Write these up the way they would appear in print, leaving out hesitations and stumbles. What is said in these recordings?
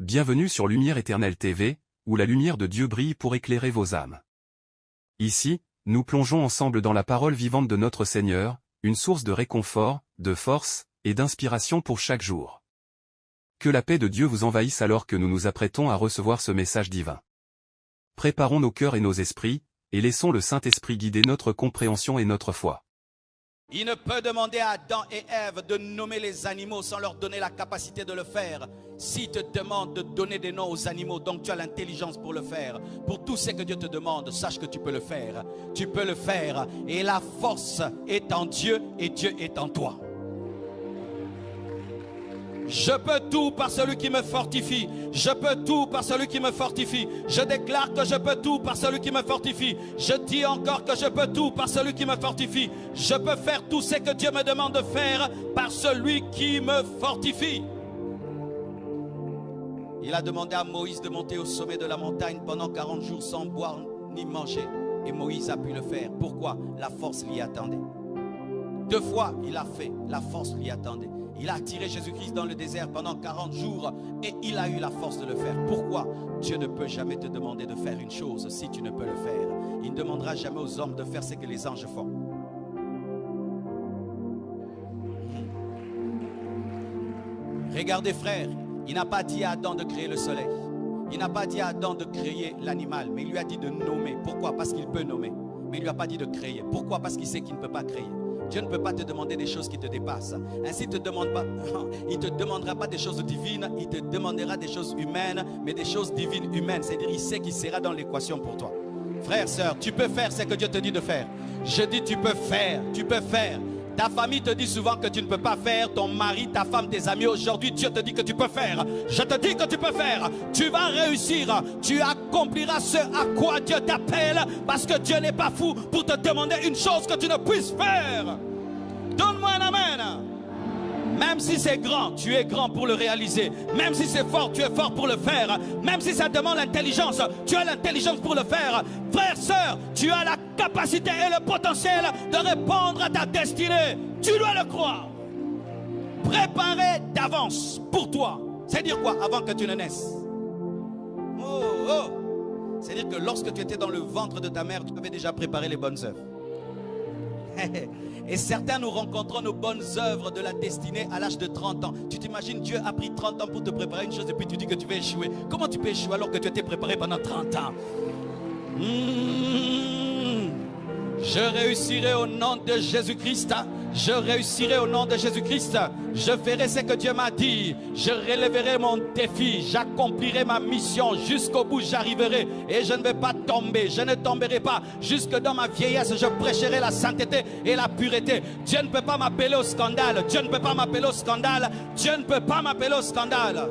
Bienvenue sur Lumière Éternelle TV, où la lumière de Dieu brille pour éclairer vos âmes. Ici, nous plongeons ensemble dans la parole vivante de notre Seigneur, une source de réconfort, de force, et d'inspiration pour chaque jour. Que la paix de Dieu vous envahisse alors que nous nous apprêtons à recevoir ce message divin. Préparons nos cœurs et nos esprits, et laissons le Saint-Esprit guider notre compréhension et notre foi. Il ne peut demander à Adam et Ève de nommer les animaux sans leur donner la capacité de le faire. S'il te demande de donner des noms aux animaux, donc tu as l'intelligence pour le faire. Pour tout ce que Dieu te demande, sache que tu peux le faire. Tu peux le faire et la force est en Dieu et Dieu est en toi. Je peux tout par celui qui me fortifie. Je peux tout par celui qui me fortifie. Je déclare que je peux tout par celui qui me fortifie. Je dis encore que je peux tout par celui qui me fortifie. Je peux faire tout ce que Dieu me demande de faire par celui qui me fortifie. Il a demandé à Moïse de monter au sommet de la montagne pendant 40 jours sans boire ni manger. Et Moïse a pu le faire. Pourquoi? La force l'y attendait. 2 fois il a fait, la force l'y attendait. Il a attiré Jésus-Christ dans le désert pendant 40 jours et il a eu la force de le faire. Pourquoi? Dieu ne peut jamais te demander de faire une chose si tu ne peux le faire. Il ne demandera jamais aux hommes de faire ce que les anges font. Regardez frère, il n'a pas dit à Adam de créer le soleil. Il n'a pas dit à Adam de créer l'animal, mais il lui a dit de nommer. Pourquoi? Parce qu'il peut nommer. Mais il ne lui a pas dit de créer. Pourquoi? Parce qu'il sait qu'il ne peut pas créer. Dieu ne peut pas te demander des choses qui te dépassent. Ainsi, il ne te demandera pas des choses divines, il te demandera des choses humaines, mais des choses divines humaines. C'est-à-dire, il sait qu'il sera dans l'équation pour toi. Frère, sœur, tu peux faire ce que Dieu te dit de faire. Je dis, tu peux faire, tu peux faire. Ta famille te dit souvent que tu ne peux pas faire, ton mari, ta femme, tes amis. Aujourd'hui, Dieu te dit que tu peux faire. Je te dis que tu peux faire. Tu vas réussir. Tu accompliras ce à quoi Dieu t'appelle parce que Dieu n'est pas fou pour te demander une chose que tu ne puisses faire. Donne-moi un amen. Même si c'est grand, tu es grand pour le réaliser. Même si c'est fort, tu es fort pour le faire. Même si ça demande l'intelligence, tu as l'intelligence pour le faire. Frère, sœur, tu as la capacité et le potentiel de répondre à ta destinée. Tu dois le croire. Préparé d'avance pour toi. C'est-à-dire quoi? Avant que tu ne naisses. C'est-à-dire que lorsque tu étais dans le ventre de ta mère, tu avais déjà préparé les bonnes œuvres. Et certains nous rencontrons nos bonnes œuvres de la destinée à l'âge de 30 ans. Tu t'imagines, Dieu a pris 30 ans pour te préparer une chose et puis tu dis que tu vas échouer. Comment tu peux échouer alors que tu étais préparé pendant 30 ans? Je réussirai au nom de Jésus-Christ. Je réussirai au nom de Jésus-Christ. Je ferai ce que Dieu m'a dit. Je relèverai mon défi. J'accomplirai ma mission. Jusqu'au bout, j'arriverai. Et je ne vais pas tomber. Je ne tomberai pas. Jusque dans ma vieillesse, je prêcherai la sainteté et la pureté. Dieu ne peut pas m'appeler au scandale. Dieu ne peut pas m'appeler au scandale. Dieu ne peut pas m'appeler au scandale.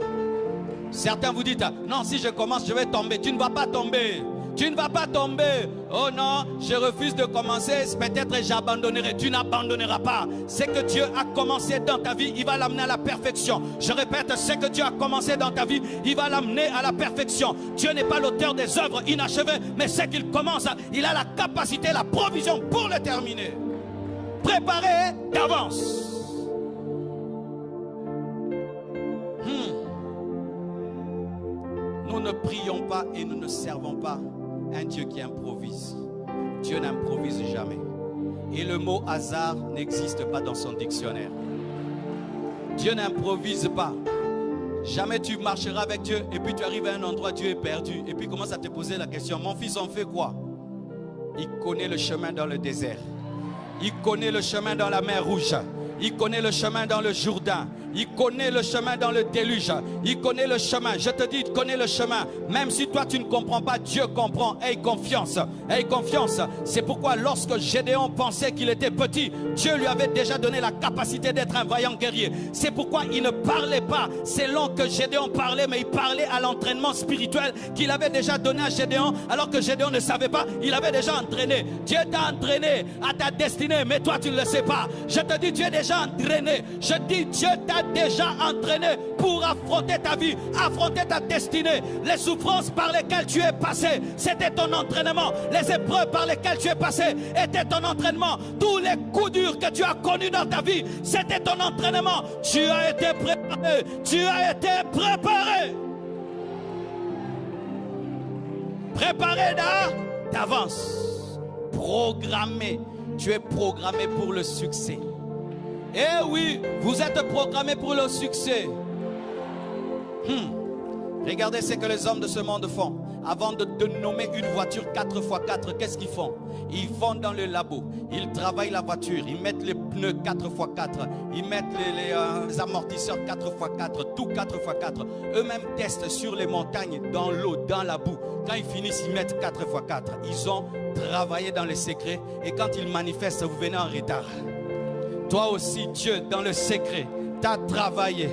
Certains vous dites, non, si je commence, je vais tomber. Tu ne vas pas tomber. Tu ne vas pas tomber. Oh non, je refuse de commencer. Peut-être j'abandonnerai. Tu n'abandonneras pas. Ce que Dieu a commencé dans ta vie, il va l'amener à la perfection. Je répète, ce que Dieu a commencé dans ta vie, il va l'amener à la perfection. Dieu n'est pas l'auteur des œuvres inachevées, mais ce qu'il commence, il a la capacité, la provision pour le terminer. Préparez d'avance. Nous ne prions pas et nous ne servons pas un Dieu qui improvise. Dieu n'improvise jamais. Et le mot hasard n'existe pas dans son dictionnaire. Dieu n'improvise pas. Jamais tu marcheras avec Dieu et puis tu arrives à un endroit, Dieu est perdu. Et puis commence à te poser la question, mon fils, on fait quoi? Il connaît le chemin dans le désert. Il connaît le chemin dans la mer Rouge. Il connaît le chemin dans le Jourdain. Il connaît le chemin dans le déluge. Il connaît le chemin. Je te dis, il connaît le chemin. Même si toi, tu ne comprends pas, Dieu comprend. Aie confiance. Aie confiance. C'est pourquoi lorsque Gédéon pensait qu'il était petit, Dieu lui avait déjà donné la capacité d'être un vaillant guerrier. C'est pourquoi il ne parlait pas selon que Gédéon parlait, mais il parlait à l'entraînement spirituel qu'il avait déjà donné à Gédéon, alors que Gédéon ne savait pas. Il avait déjà entraîné. Dieu t'a entraîné à ta destinée, mais toi, tu ne le sais pas. Je te dis, Dieu est déjà entraîné. Je dis, Dieu t'a déjà entraîné pour affronter ta vie, affronter ta destinée. Les souffrances par lesquelles tu es passé, c'était ton entraînement. Les épreuves par lesquelles tu es passé étaient ton entraînement. Tous les coups durs que tu as connus dans ta vie, c'était ton entraînement. Tu as été préparé. Tu as été préparé. préparé d'avance. Programmé. Tu es programmé pour le succès. Eh oui, vous êtes programmé pour le succès. Regardez ce que les hommes de ce monde font. Avant de nommer une voiture 4x4, qu'est-ce qu'ils font? Ils vont dans le labo, ils travaillent la voiture, ils mettent les pneus 4x4, ils mettent les amortisseurs 4x4, tout 4x4. Eux-mêmes testent sur les montagnes, dans l'eau, dans la boue. Quand ils finissent, ils mettent 4x4. Ils ont travaillé dans les secrets et quand ils manifestent, vous venez en retard. Toi aussi, Dieu, dans le secret, t'as travaillé.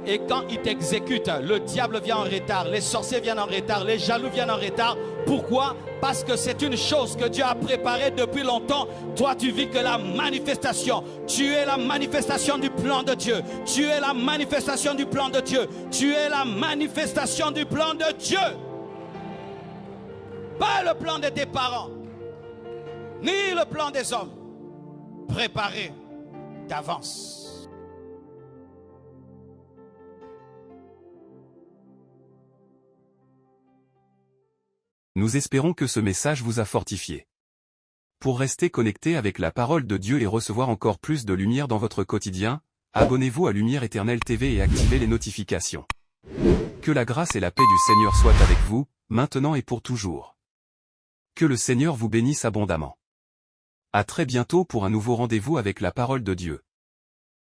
Et quand il t'exécute, le diable vient en retard, les sorciers viennent en retard, les jaloux viennent en retard. Pourquoi? Parce que c'est une chose que Dieu a préparée depuis longtemps. Toi, tu vis que la manifestation. Tu es la manifestation du plan de Dieu. Tu es la manifestation du plan de Dieu. Tu es la manifestation du plan de Dieu. Pas le plan de tes parents, ni le plan des hommes. Préparé d'avance. Nous espérons que ce message vous a fortifié. Pour rester connecté avec la parole de Dieu et recevoir encore plus de lumière dans votre quotidien, abonnez-vous à Lumière Éternelle TV et activez les notifications. Que la grâce et la paix du Seigneur soient avec vous, maintenant et pour toujours. Que le Seigneur vous bénisse abondamment. À très bientôt pour un nouveau rendez-vous avec la parole de Dieu.